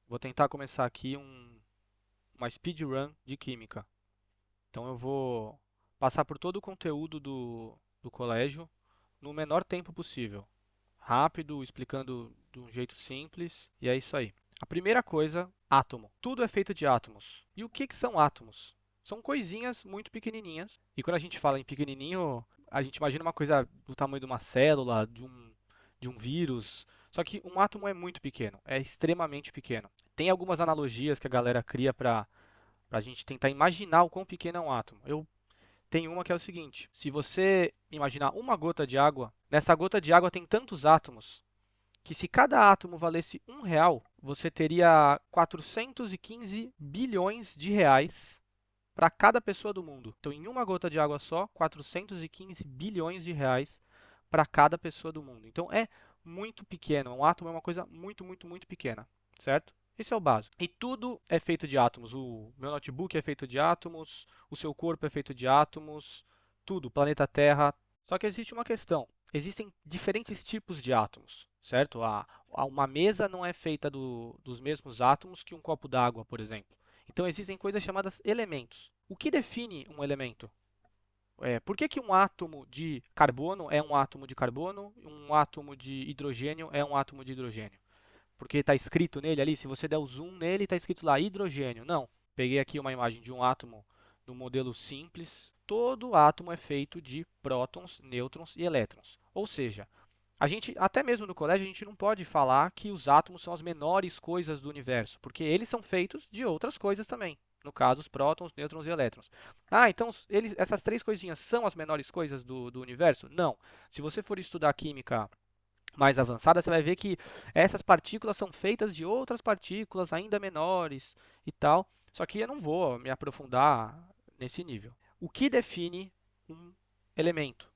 Vou tentar começar aqui uma speedrun de química. Então eu vou passar por todo o conteúdo do colégio no menor tempo possível. Rápido, explicando de um jeito simples, e é isso aí. A primeira coisa, átomo. Tudo é feito de átomos. E o que são átomos? São coisinhas muito pequenininhas. E quando a gente fala em pequenininho, a gente imagina uma coisa do tamanho de uma célula, de um vírus. Só que um átomo é muito pequeno, é extremamente pequeno. Tem algumas analogias que a galera cria para a gente tentar imaginar o quão pequeno é um átomo. Eu tenho uma que é o seguinte: se você imaginar uma gota de água, nessa gota de água tem tantos átomos que se cada átomo valesse R$ 1, você teria 415 bilhões de reais para cada pessoa do mundo. Então, em uma gota de água só, 415 bilhões de reais para cada pessoa do mundo. Então, é muito pequeno. Um átomo é uma coisa muito, muito, muito pequena, certo? Esse é o básico. E tudo é feito de átomos. O meu notebook é feito de átomos, o seu corpo é feito de átomos, tudo, o planeta Terra. Só que existe uma questão. Existem diferentes tipos de átomos, certo? Uma mesa não é feita dos mesmos átomos que um copo d'água, por exemplo. Então existem coisas chamadas elementos. O que define um elemento? Por que um átomo de carbono é um átomo de carbono e um átomo de hidrogênio é um átomo de hidrogênio? Porque está escrito nele ali, se você der o zoom nele, está escrito lá hidrogênio. Não. Peguei aqui uma imagem de um átomo no modelo simples. Todo átomo é feito de prótons, nêutrons e elétrons. Ou seja, a gente, até mesmo no colégio, a gente não pode falar que os átomos são as menores coisas do universo, porque eles são feitos de outras coisas também. No caso, os prótons, nêutrons e elétrons. Ah, então essas três coisinhas são as menores coisas do universo? Não. Se você for estudar química mais avançada, você vai ver que essas partículas são feitas de outras partículas ainda menores e tal. Só que eu não vou me aprofundar nesse nível. O que define um elemento?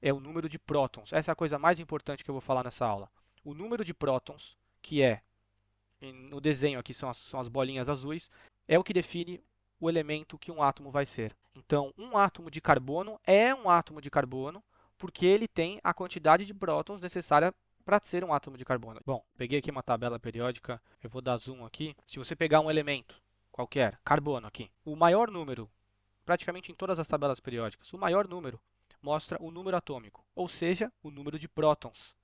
É o número de prótons. Essa é a coisa mais importante que eu vou falar nessa aula. O número de prótons, que é, no desenho aqui são as bolinhas azuis, é o que define o elemento que um átomo vai ser. Então, um átomo de carbono é um átomo de carbono porque ele tem a quantidade de prótons necessária para ser um átomo de carbono. Bom, peguei aqui uma tabela periódica, eu vou dar zoom aqui. Se você pegar um elemento qualquer, carbono aqui, o maior número, praticamente em todas as tabelas periódicas, o maior número mostra o número atômico, ou seja, o número de prótons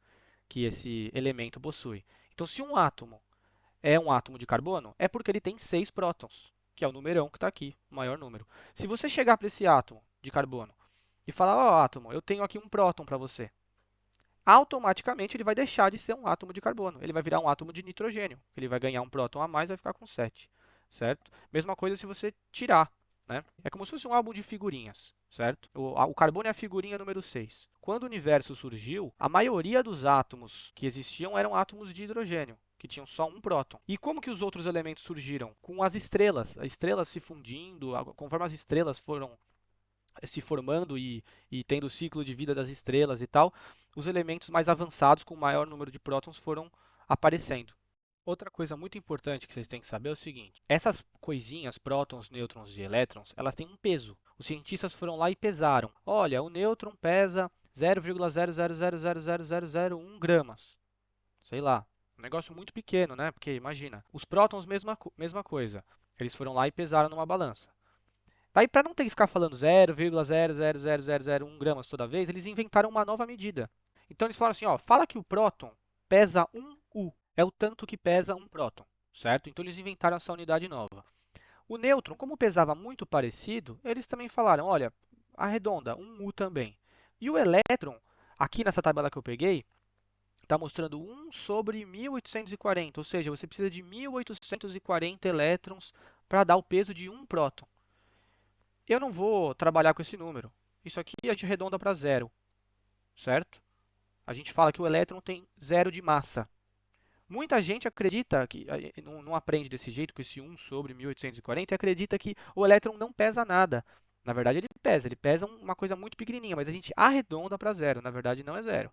que esse elemento possui. Então, se um átomo é um átomo de carbono, é porque ele tem 6 prótons, que é o numerão que está aqui, o maior número. Se você chegar para esse átomo de carbono e falar, ó, átomo, eu tenho aqui um próton para você, automaticamente ele vai deixar de ser um átomo de carbono. Ele vai virar um átomo de nitrogênio. Ele vai ganhar um próton a mais e vai ficar com 7, certo? Mesma coisa se você tirar, né? É como se fosse um álbum de figurinhas, certo? O carbono é a figurinha número 6. Quando o universo surgiu, a maioria dos átomos que existiam eram átomos de hidrogênio, que tinham só um próton. E como que os outros elementos surgiram? Com as estrelas. As estrelas se fundindo, conforme as estrelas foram se formando e tendo o ciclo de vida das estrelas e tal, os elementos mais avançados com maior número de prótons foram aparecendo. Outra coisa muito importante que vocês têm que saber é o seguinte: essas coisinhas, prótons, nêutrons e elétrons, elas têm um peso. Os cientistas foram lá e pesaram. Olha, o nêutron pesa 0,0000001 gramas. Sei lá, um negócio muito pequeno, né? Porque imagina, os prótons, mesma coisa. Eles foram lá e pesaram numa balança. Daí, para não ter que ficar falando 0,000001 gramas toda vez, eles inventaram uma nova medida. Então, eles falaram assim, ó, fala que o próton pesa 1 U. É o tanto que pesa um próton, certo? Então, eles inventaram essa unidade nova. O nêutron, como pesava muito parecido, eles também falaram, olha, arredonda, 1 U também. E o elétron, aqui nessa tabela que eu peguei, está mostrando 1 sobre 1840, ou seja, você precisa de 1840 elétrons para dar o peso de um próton. Eu não vou trabalhar com esse número. Isso aqui a gente arredonda para zero, certo? A gente fala que o elétron tem zero de massa. Muita gente acredita que não aprende desse jeito, com esse 1 sobre 1840, e acredita que o elétron não pesa nada. Na verdade, ele pesa uma coisa muito pequenininha, mas a gente arredonda para zero. Na verdade, não é zero.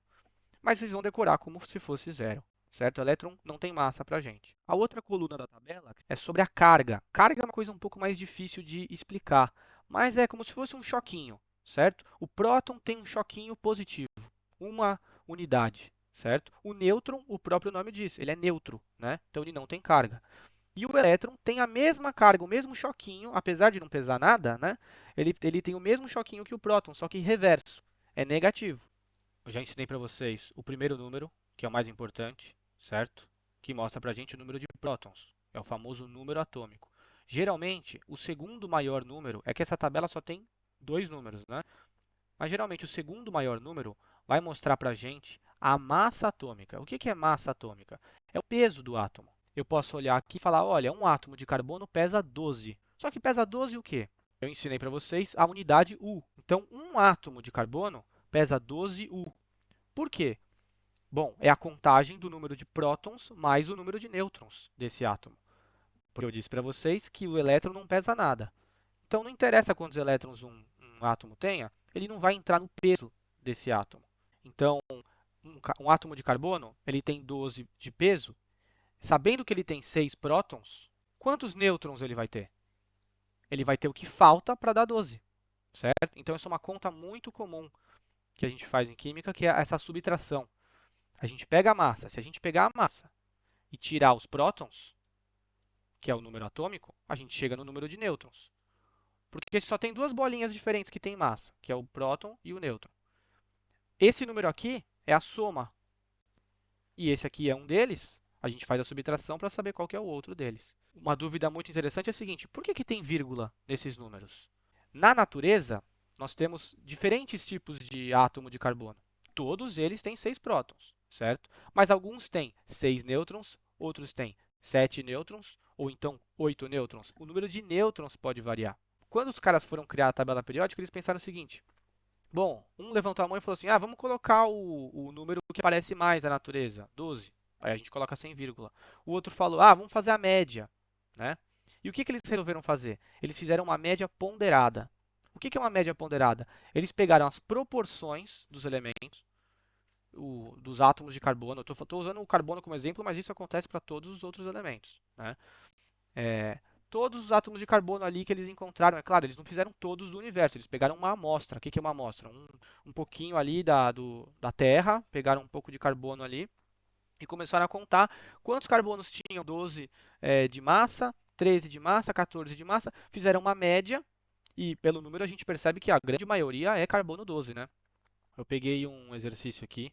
Mas vocês vão decorar como se fosse zero, certo? O elétron não tem massa para a gente. A outra coluna da tabela é sobre a carga. Carga é uma coisa um pouco mais difícil de explicar, mas é como se fosse um choquinho, certo? O próton tem um choquinho positivo, uma unidade, certo? O nêutron, o próprio nome diz, ele é neutro, né? Então ele não tem carga. E o elétron tem a mesma carga, o mesmo choquinho, apesar de não pesar nada, né? Ele tem o mesmo choquinho que o próton, só que reverso, é negativo. Eu já ensinei para vocês o primeiro número, que é o mais importante, certo? Que mostra para a gente o número de prótons, é o famoso número atômico. Geralmente, o segundo maior número, é que essa tabela só tem dois números, né? Mas geralmente o segundo maior número vai mostrar para a gente a massa atômica. O que é massa atômica? É o peso do átomo. Eu posso olhar aqui e falar, olha, um átomo de carbono pesa 12. Só que pesa 12 o quê? Eu ensinei para vocês a unidade U. Então, um átomo de carbono pesa 12 U. Por quê? Bom, é a contagem do número de prótons mais o número de nêutrons desse átomo. Porque eu disse para vocês que o elétron não pesa nada. Então, não interessa quantos elétrons um átomo tenha, ele não vai entrar no peso desse átomo. Então, um átomo de carbono, ele tem 12 de peso, sabendo que ele tem 6 prótons, quantos nêutrons ele vai ter? Ele vai ter o que falta para dar 12, certo? Então, essa é uma conta muito comum que a gente faz em química, que é essa subtração. A gente pega a massa. Se a gente pegar a massa e tirar os prótons, que é o número atômico, a gente chega no número de nêutrons. Porque só tem duas bolinhas diferentes que têm massa, que é o próton e o nêutron. Esse número aqui é a soma. E esse aqui é um deles. A gente faz a subtração para saber qual que é o outro deles. Uma dúvida muito interessante é a seguinte: por que tem vírgula nesses números? Na natureza, nós temos diferentes tipos de átomo de carbono. Todos eles têm 6 prótons, certo? Mas alguns têm 6 nêutrons, outros têm 7 nêutrons, ou então 8 nêutrons. O número de nêutrons pode variar. Quando os caras foram criar a tabela periódica, eles pensaram o seguinte: bom, um levantou a mão e falou assim: vamos colocar o número que aparece mais na natureza, 12. Aí a gente coloca sem vírgula. O outro falou: vamos fazer a média, né? E o que eles resolveram fazer? Eles fizeram uma média ponderada. O que é uma média ponderada? Eles pegaram as proporções dos elementos, dos átomos de carbono. Eu estou usando o carbono como exemplo, mas isso acontece para todos os outros elementos, né? É, todos os átomos de carbono ali que eles encontraram, é claro, eles não fizeram todos do universo, eles pegaram uma amostra. O que é uma amostra? Um pouquinho ali da Terra, pegaram um pouco de carbono ali e começaram a contar quantos carbonos tinham: 12 de massa, 13 de massa, 14 de massa, fizeram uma média e pelo número a gente percebe que a grande maioria é carbono 12, né? Eu peguei um exercício aqui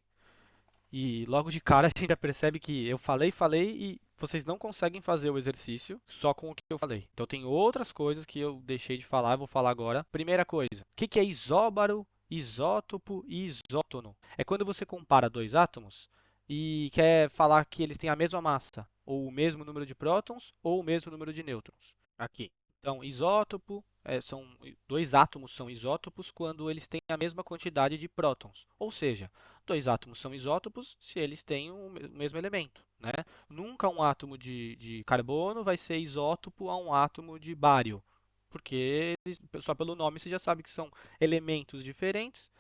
e logo de cara a gente já percebe que eu falei e vocês não conseguem fazer o exercício só com o que eu falei. Então tem outras coisas que eu deixei de falar, vou falar agora. Primeira coisa, o que é isóbaro, isótopo e isótono? É quando você compara dois átomos e quer falar que eles têm a mesma massa, ou o mesmo número de prótons, ou o mesmo número de nêutrons. Aqui. Então, isótopo, são dois átomos são isótopos quando eles têm a mesma quantidade de prótons. Ou seja, dois átomos são isótopos se eles têm o mesmo elemento, né? Nunca um átomo de carbono vai ser isótopo a um átomo de bário, porque só pelo nome você já sabe que são elementos diferentes,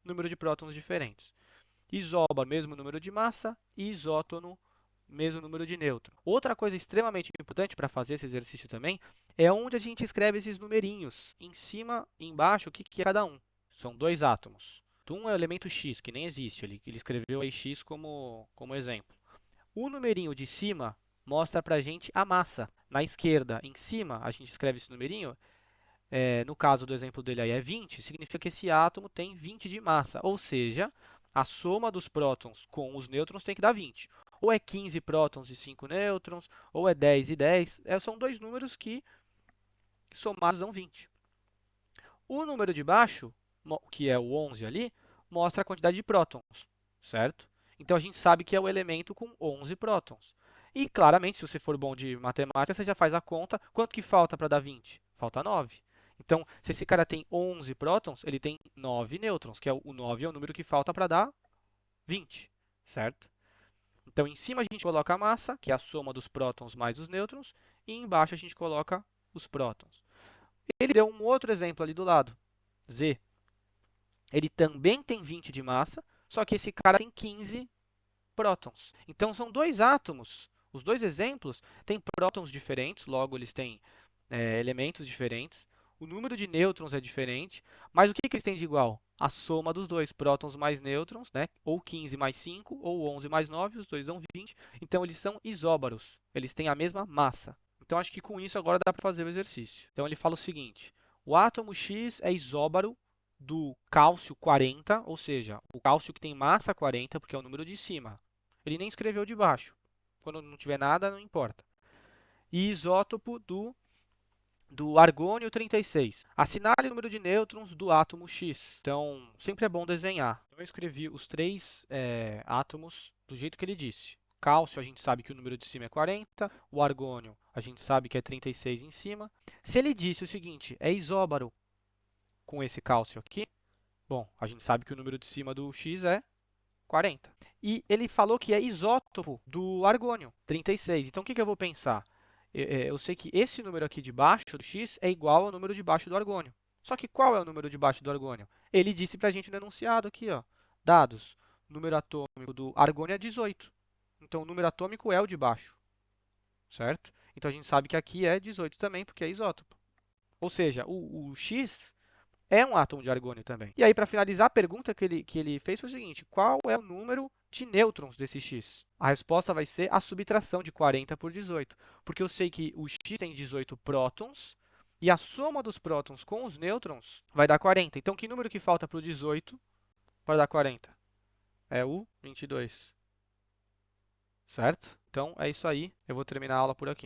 número de prótons diferentes. Isóbaro, mesmo número de massa, e isótono, mesmo número de nêutron. Outra coisa extremamente importante para fazer esse exercício também é onde a gente escreve esses numerinhos, em cima e embaixo, o que é cada um. São dois átomos. Um é o elemento X, que nem existe, ele escreveu aí X como exemplo. O numerinho de cima mostra para a gente a massa. Na esquerda, em cima, a gente escreve esse numerinho. No caso do exemplo dele aí é 20, significa que esse átomo tem 20 de massa. Ou seja, a soma dos prótons com os nêutrons tem que dar 20. Ou é 15 prótons e 5 nêutrons, ou é 10 e 10. São dois números que somados dão 20. O número de baixo, que é o 11 ali, mostra a quantidade de prótons, certo? Então a gente sabe que é o elemento com 11 prótons. E claramente, se você for bom de matemática, você já faz a conta. Quanto que falta para dar 20? Falta 9. Então, se esse cara tem 11 prótons, ele tem 9 nêutrons, que é o 9 é o número que falta para dar 20, certo? Então, em cima a gente coloca a massa, que é a soma dos prótons mais os nêutrons, e embaixo a gente coloca os prótons. Ele deu um outro exemplo ali do lado, Z. Ele também tem 20 de massa, só que esse cara tem 15 prótons. Então, são dois átomos. Os dois exemplos têm prótons diferentes, logo eles têm elementos diferentes. O número de nêutrons é diferente, mas o que eles têm de igual? A soma dos dois, prótons mais nêutrons, né? Ou 15 mais 5, ou 11 mais 9, os dois dão 20. Então, eles são isóbaros. Eles têm a mesma massa. Então, acho que com isso agora dá para fazer o exercício. Então, ele fala o seguinte: o átomo X é isóbaro do cálcio 40, ou seja, o cálcio que tem massa 40, porque é o número de cima. Ele nem escreveu de baixo. Quando não tiver nada, não importa. E isótopo do argônio 36. Assinale o número de nêutrons do átomo X. Então, sempre é bom desenhar. Então, eu escrevi os três átomos do jeito que ele disse. Cálcio, a gente sabe que o número de cima é 40. O argônio, a gente sabe que é 36 em cima. Se ele disse o seguinte, é isóbaro com esse cálcio aqui, bom, a gente sabe que o número de cima do X é 40. E ele falou que é isótopo do argônio, 36. Então, o que eu vou pensar? Eu sei que esse número aqui de baixo do X é igual ao número de baixo do argônio. Só que qual é o número de baixo do argônio? Ele disse para a gente no enunciado aqui, ó, dados, número atômico do argônio é 18. Então, o número atômico é o de baixo, certo? Então, a gente sabe que aqui é 18 também, porque é isótopo. Ou seja, o X é um átomo de argônio também. E aí, para finalizar, a pergunta que ele fez foi o seguinte: qual é o número de nêutrons desse X? A resposta vai ser a subtração de 40 por 18, porque eu sei que o X tem 18 prótons e a soma dos prótons com os nêutrons vai dar 40. Então, que número que falta para o 18 para dar 40? É o 22, certo? Então, é isso aí. Eu vou terminar a aula por aqui.